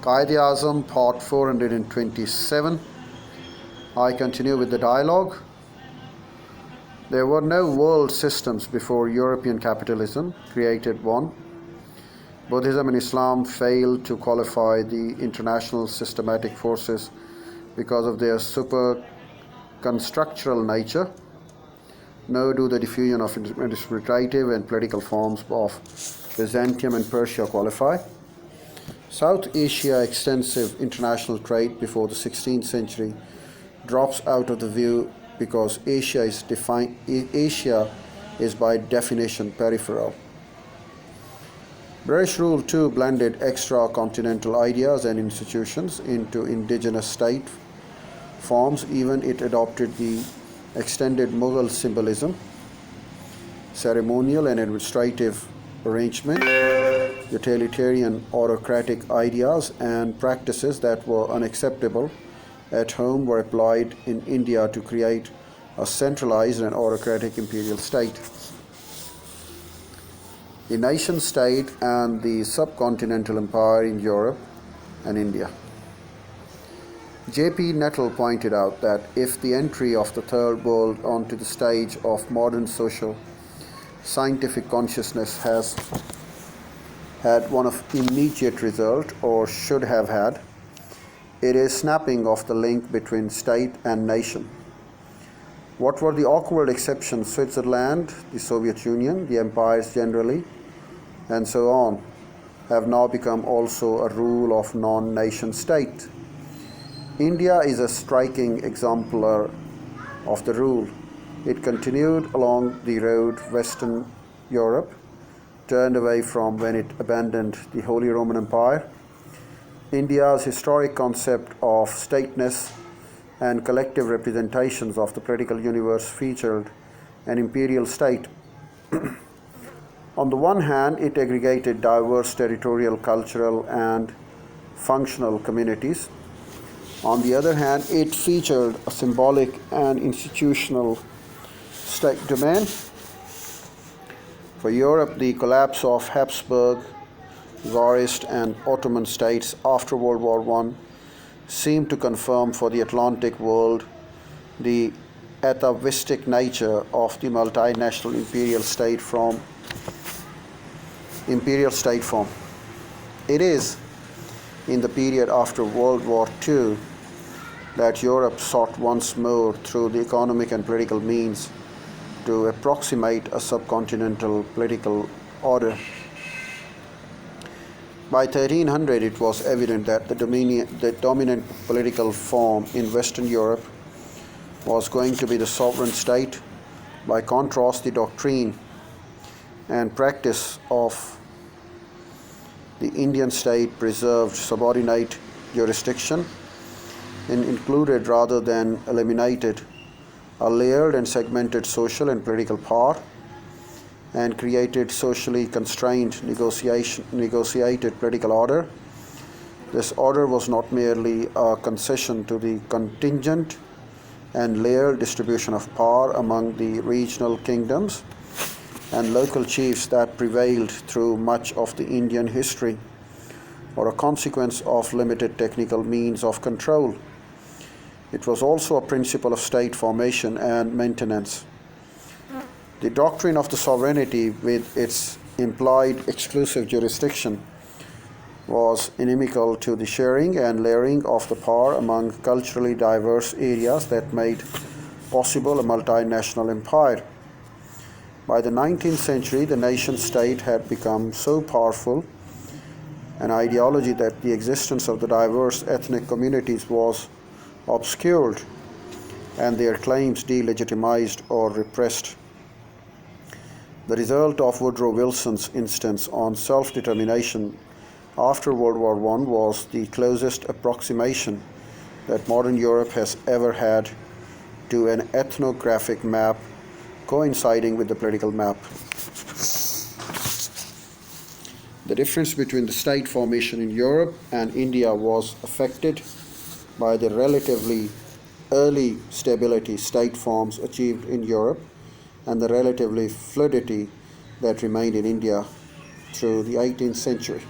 Quaid Azam, part 427. I continue with the dialogue. There were no world systems before European capitalism created one. Buddhism and Islam failed to qualify the international systematic forces because of their super-constructural nature, nor do the diffusion of administrative and political forms of Byzantium and Persia qualify. South Asia extensive international trade before the 16th century drops out of the view because Asia is by definition peripheral. British rule too blended extra-continental ideas and institutions into indigenous state forms. Even it adopted the extended Mughal symbolism, ceremonial and administrative arrangement, utilitarian autocratic ideas and practices that were unacceptable at home were applied in India to create a centralized and autocratic imperial state. The nation state and the subcontinental empire in Europe and India. J.P. Nettle pointed out that if the entry of the Third World onto the stage of modern social scientific consciousness has had one of immediate result, or should have had, it is snapping of the link between state and nation. What were the awkward exceptions, Switzerland, the Soviet Union, the empires generally, and so on, have now become also a rule of non-nation state. India is a striking exemplar of the rule. It continued along the road Western Europe turned away from when it abandoned the Holy Roman Empire. India's historic concept of stateness and collective representations of the political universe featured an imperial state. On the one hand, it aggregated diverse territorial, cultural, and functional communities. On the other hand, it featured a symbolic and institutional state domain. For Europe, the collapse of Habsburg, Tsarist, and Ottoman states after World War I seemed to confirm for the Atlantic world the atavistic nature of the multinational imperial state form. It is in the period after World War II that Europe sought once more through the economic and political means to approximate a subcontinental political order. By 1300, it was evident that the dominant political form in Western Europe was going to be the sovereign state. By contrast, the doctrine and practice of the Indian state preserved subordinate jurisdiction and included rather than eliminated a layered and segmented social and political power, and created socially constrained negotiated political order. This order was not merely a concession to the contingent and layered distribution of power among the regional kingdoms and local chiefs that prevailed through much of the Indian history, or a consequence of limited technical means of control. It was also a principle of state formation and maintenance. The doctrine of the sovereignty, with its implied exclusive jurisdiction, was inimical to the sharing and layering of the power among culturally diverse areas that made possible a multinational empire. By the 19th century, the nation-state had become so powerful an ideology that the existence of the diverse ethnic communities was obscured and their claims delegitimized or repressed. The result of Woodrow Wilson's instance on self-determination after World War I was the closest approximation that modern Europe has ever had to an ethnographic map coinciding with the political map. The difference between the state formation in Europe and India was affected by the relatively early stability state forms achieved in Europe and the relatively fluidity that remained in India through the 18th century.